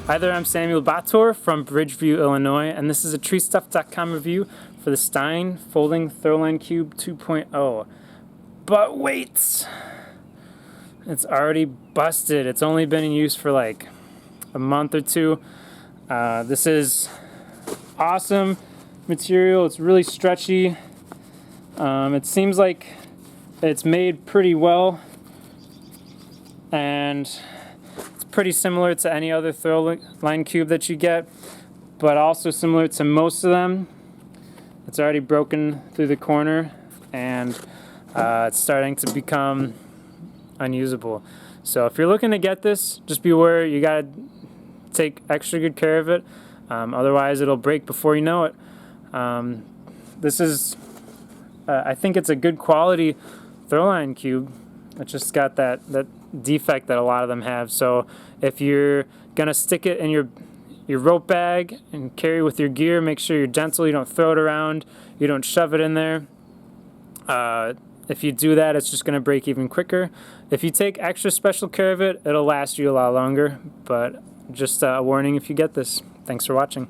Hi there, I'm Samuel Bottorf from Bridgeview, Illinois, and this is a TreeStuff.com review for the Stein Folding Throwline Cube 2.0. But wait! It's already busted. It's only been in use for like a month or two. This is awesome material. It's really stretchy. It seems like it's made pretty well, and it's pretty similar to any other Throwline Cube that you get, but also similar to most of them. It's already broken through the corner, and it's starting to become unusable. So if you're looking to get this, just be aware you gotta take extra good care of it. Otherwise it'll break before you know it. This is I think it's a good quality Throwline Cube. It's just got that defect that a lot of them have. So if you're gonna stick it in your rope bag and carry with your gear, make sure you're gentle, you don't throw it around, you don't shove it in there. If you do that, it's just gonna break even quicker. If you take extra special care of it, it'll last you a lot longer, but just a warning if you get this. Thanks for watching.